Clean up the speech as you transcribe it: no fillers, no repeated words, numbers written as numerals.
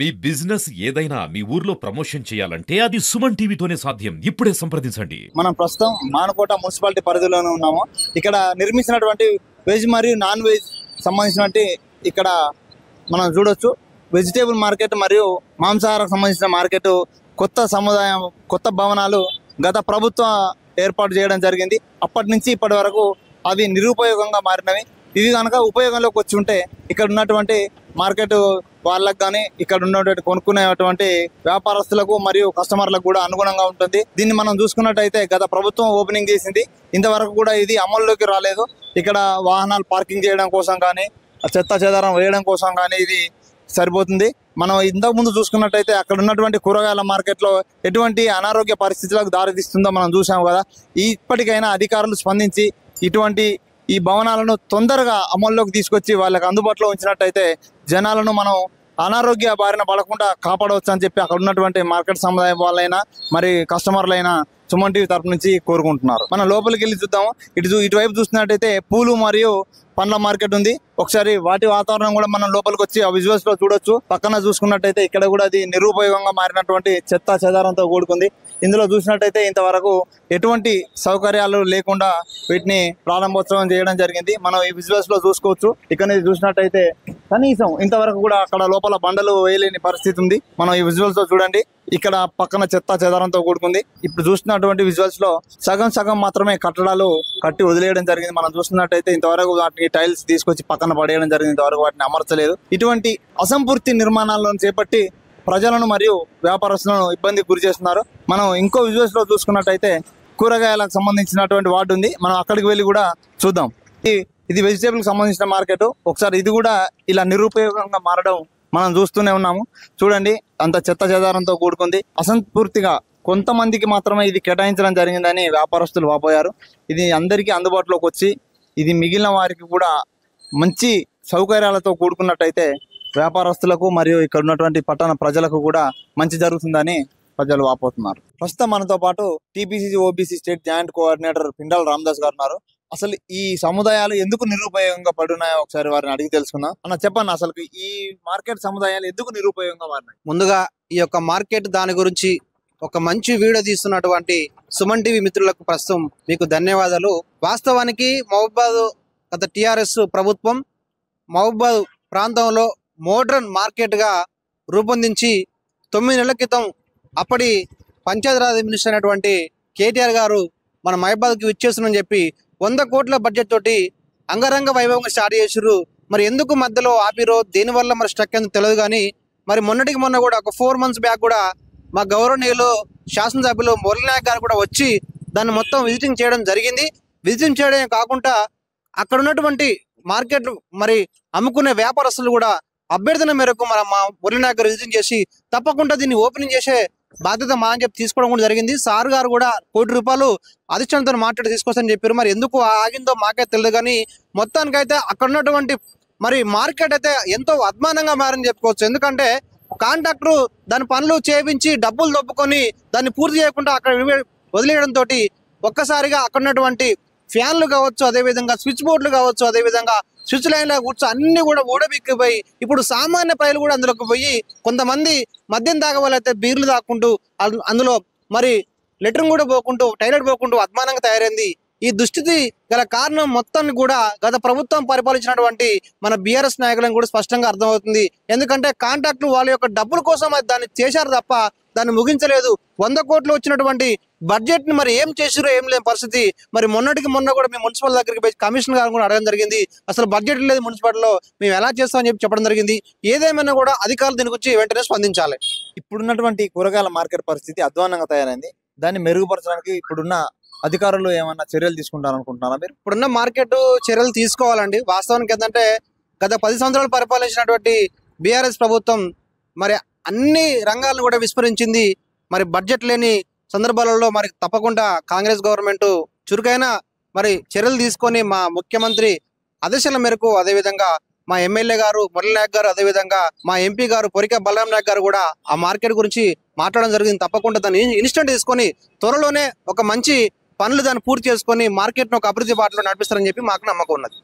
మీ business ఏదైనా మీ ఊర్లో promotion చేయాలంటే అది సుమన్ టీవీతోనే సాధ్యం. ఇప్పుడే సంప్రదించండి. మనం ప్రస్తుతం మానుకోట మున్సిపాలిటీ పరిధిలోనే ఉన్నాము. ఇక్కడ నిర్మించినటువంటి వెజ్ మరియు నాన్ వెజ్ సంబంధించినటువంటి ఇక్కడ మనం చూడొచ్చు. వెజిటేబుల్ మార్కెట్ మరియు మాంసాహారకు సంబంధించిన మార్కెట్, కొత్త సముదాయం, కొత్త భవనాలు గత ప్రభుత్వం ఏర్పాటు చేయడం జరిగింది. అప్పటి నుంచి ఇప్పటి వరకు అవి నిరుపయోగంగా మారినవి. ఇవి కనుక ఉపయోగంలోకి వచ్చి ఉంటే ఇక్కడ ఉన్నటువంటి మార్కెట్ వాళ్ళకు కానీ ఇక్కడ ఉన్నటువంటి కొనుక్కునేటువంటి వ్యాపారస్తులకు మరియు కస్టమర్లకు కూడా అనుగుణంగా ఉంటుంది. దీన్ని మనం చూసుకున్నట్టయితే గత ప్రభుత్వం ఓపెనింగ్ చేసింది, ఇంతవరకు కూడా ఇది అమల్లోకి రాలేదు. ఇక్కడ వాహనాలు పార్కింగ్ చేయడం కోసం కానీ, చెత్త చెదారం వేయడం కోసం కానీ ఇది సరిపోతుంది. మనం ఇంతకు ముందు చూసుకున్నట్టయితే అక్కడ ఉన్నటువంటి కూరగాయల మార్కెట్లో ఎటువంటి అనారోగ్య పరిస్థితులకు దారితీస్తుందో మనం చూసాము కదా. ఇప్పటికైనా అధికారులు స్పందించి ఇటువంటి ఈ భవనాలను తొందరగా అమల్లోకి తీసుకొచ్చి వాళ్ళకి అందుబాటులో ఉంచినట్టయితే జనాలను మనం అనారోగ్య బారిన పడకుండా కాపాడవచ్చు అని చెప్పి అక్కడ ఉన్నటువంటి మార్కెట్ సముదాయం వాళ్ళైనా మరి కస్టమర్లైనా సుమన్ టీవీ తరపు నుంచి కోరుకుంటున్నారు. మనం లోపలికి వెళ్ళి చూద్దాము. ఇటువైపు చూస్తున్నట్టయితే పూలు మరియు పండ్ల మార్కెట్ ఉంది. ఒకసారి వాటి వాతావరణం కూడా మనం లోపలికి వచ్చి ఆ విజువల్స్ లో చూడొచ్చు. పక్కన చూసుకున్నట్టయితే ఇక్కడ కూడా అది నిరుపయోగంగా మారినటువంటి చెత్త చెదారంతో కూడుకుంది. ఇందులో చూసినట్టయితే ఇంతవరకు ఎటువంటి సౌకర్యాలు లేకుండా వీటిని ప్రారంభోత్సవం చేయడం జరిగింది. మనం ఈ విజువల్స్ లో చూసుకోవచ్చు. ఇక్కడ నుంచి చూసినట్టయితే కనీసం ఇంతవరకు కూడా అక్కడ లోపల బండలు వేయలేని పరిస్థితి ఉంది. మనం ఈ విజువల్స్ లో చూడండి. ఇక్కడ పక్కన చెత్త చెదారంతో కూడుకుంది. ఇప్పుడు చూస్తున్నటువంటి విజువల్స్ లో సగం సగం మాత్రమే కట్టడాలు కట్టి వదిలేయడం జరిగింది. మనం చూస్తున్నట్టయితే ఇంతవరకు వాటిని టైల్స్ తీసుకొచ్చి పక్కన పడేయడం జరిగింది. ఇంతవరకు వాటిని అమర్చలేదు. ఇటువంటి అసంపూర్తి నిర్మాణాలను చేపట్టి ప్రజలను మరియు వ్యాపారస్తులను ఇబ్బందికి గురి చేస్తున్నారు. మనం ఇంకో విజువల్స్ లో చూసుకున్నట్టయితే కూరగాయలకు సంబంధించినటువంటి వార్డు ఉంది. మనం అక్కడికి వెళ్ళి కూడా చూద్దాం. ఇది వెజిటేబుల్ సంబంధించిన మార్కెట్. ఒకసారి ఇది కూడా ఇలా నిరుపయోగంగా మారడం మనం చూస్తూనే ఉన్నాము. చూడండి, అంత చెత్త చెదారంతో కూడుకుంది. అసంపూర్తిగా కొంతమందికి మాత్రమే ఇది కేటాయించడం జరిగిందని వ్యాపారస్తులు వాపోయారు. ఇది అందరికీ అందుబాటులోకి వచ్చి ఇది మిగిలిన వారికి కూడా మంచి సౌకర్యాలతో కూడుకున్నట్టయితే వ్యాపారస్తులకు మరియు ఇక్కడ ఉన్నటువంటి పట్టణ ప్రజలకు కూడా మంచి జరుగుతుందని ప్రజలు వాపోతున్నారు. ప్రస్తుతం మనతో పాటు TPCC OBC state joint coordinator Pindala Ramdas గారు ఉన్నారు. అసలు ఈ సముదాయాలు ఎందుకు నిరుపయోగంగా పడున్నాయో ఒకసారి వారిని అడిగి తెలుసుకుందాం. అన్న చెప్పండి, అసలు ఈ మార్కెట్ సముదాయాలు ఎందుకు నిరుపయోగంగా మారినాయి? ముందుగా ఈ యొక్క మార్కెట్ దాని గురించి ఒక మంచి వీడియో తీస్తున్నటువంటి సుమన్ టీవీ మిత్రులకు ప్రస్తుతం మీకు ధన్యవాదాలు. వాస్తవానికి మహబూబాద్ గత టిఆర్ఎస్ ప్రభుత్వం మహబూబాద్ ప్రాంతంలో మోడ్రన్ మార్కెట్ గా రూపొందించి 9 నెలల క్రితం అప్పటి పంచాయతీరాజ్ మినిస్టర్ అయినటువంటి కేటీఆర్ గారు మన మహబూబాద్కి విచ్చేస్తున్నామని చెప్పి 100 కోట్ల బడ్జెట్ తోటి అంగరంగ వైభవంగా స్టార్ట్ చేసారు. మరి ఎందుకు మధ్యలో ఆపిరో దేనివల్ల మరి స్ట్రక్ అయిందో తెలియదు. కానీ మరి మొన్నటికి మొన్న కూడా ఒక 4 months బ్యాక్ కూడా మా గౌరవనీయులు శాసనసభ్యులు మురళీ నాయక్ గారు కూడా వచ్చి దాన్ని మొత్తం విజిటింగ్ చేయడం జరిగింది. విజిటింగ్ చేయడమే కాకుండా అక్కడ ఉన్నటువంటి మార్కెట్ మరి అమ్ముకునే వ్యాపారస్తులు కూడా అభ్యర్థన మేరకు మా మురళీ నాయక్ గారు విజిటింగ్ చేసి తప్పకుండా దీన్ని ఓపెనింగ్ చేసే బాధ్యత మా అని చెప్పి తీసుకోవడం కూడా జరిగింది. సార్ గారు కూడా ₹1 కోటి అధిష్టానంతో మాట్లాడి తీసుకొస్తారని చెప్పారు. మరి ఎందుకు ఆగిందో మాకే తెలియదు. కానీ మొత్తానికైతే అక్కడ ఉన్నటువంటి మరి మార్కెట్ అయితే ఎంతో అద్మానంగా మారని చెప్పుకోవచ్చు. ఎందుకంటే కాంట్రాక్టర్ దాని పనులు చేయించి డబ్బులు దొబ్బుకొని దాన్ని పూర్తి చేయకుండా అక్కడ వదిలేయడంతో ఒక్కసారిగా అక్కడ ఉన్నటువంటి ఫ్యాన్లు కావచ్చు, అదేవిధంగా స్విచ్ బోర్డులు కావచ్చు, అదేవిధంగా స్విచ్ లైన్లో కూర్చో అన్ని కూడా ఊడబిక్కిపోయి ఇప్పుడు సామాన్య ప్రజలు కూడా అందులోకి పోయి కొంతమంది మద్యం తాగవాళ్ళైతే బీర్లు తాక్కుంటూ అందులో మరి లెటరింగ్ కూడా పోకుంటూ టైలెట్ పోకుంటూ అద్మానంగా తయారైంది. ఈ దుస్థితి గల కారణం మొత్తాన్ని కూడా గత ప్రభుత్వం పరిపాలించినటువంటి మన బీఆర్ఎస్ నాయకులను కూడా స్పష్టంగా అర్థమవుతుంది. ఎందుకంటే కాంట్రాక్టులు వాళ్ళ యొక్క డబ్బుల కోసం దాన్ని చేశారు తప్ప దాన్ని ముగించలేదు. 100 కోట్లు వచ్చినటువంటి బడ్జెట్ ని మరి ఏం చేసిరో ఏం లేని పరిస్థితి. మరి మొన్నటికి మొన్న కూడా మేము మున్సిపల్ దగ్గరికి పోయి కమిషనర్ గారు కూడా అడగడం జరిగింది. అసలు బడ్జెట్ లేదు మున్సిపాలిటీలో, మేము ఎలా చేస్తామని చెప్పి చెప్పడం జరిగింది. ఏదేమైనా కూడా అధికారులు దీని గురించి వెంటనే స్పందించాలి. ఇప్పుడున్నటువంటి కూరగాయల మార్కెట్ పరిస్థితి అధ్వానంగా తయారైంది. దాన్ని మెరుగుపరచడానికి ఇప్పుడున్న అధికారులు ఏమన్నా చర్యలు తీసుకుంటారనుకుంటున్నారా మీరు? ఇప్పుడున్న మార్కెట్ చర్యలు తీసుకోవాలండి. వాస్తవానికి ఏంటంటే గత 10 సంవత్సరాలు పరిపాలించినటువంటి బీఆర్ఎస్ ప్రభుత్వం మరి అన్ని రంగాలను కూడా విస్మరించింది. మరి బడ్జెట్ లేని సందర్భాలలో మరి తప్పకుండా కాంగ్రెస్ గవర్నమెంట్ చురుకైన మరి చర్యలు తీసుకొని మా ముఖ్యమంత్రి ఆదేశాల మేరకు, అదేవిధంగా మా ఎమ్మెల్యే గారు మురళీ నాయక్ గారు, అదేవిధంగా మా ఎంపీ గారు పొరిక బలరాం నాయక్ గారు కూడా ఆ మార్కెట్ గురించి మాట్లాడడం జరిగింది. తప్పకుండా దాన్ని ఇన్స్టెంట్ తీసుకొని త్వరలోనే ఒక మంచి పనులు దాన్ని పూర్తి చేసుకొని మార్కెట్ను ఒక అభివృద్ధి బాటలో నడిపిస్తారని చెప్పి మాకు నమ్మకం ఉన్నది.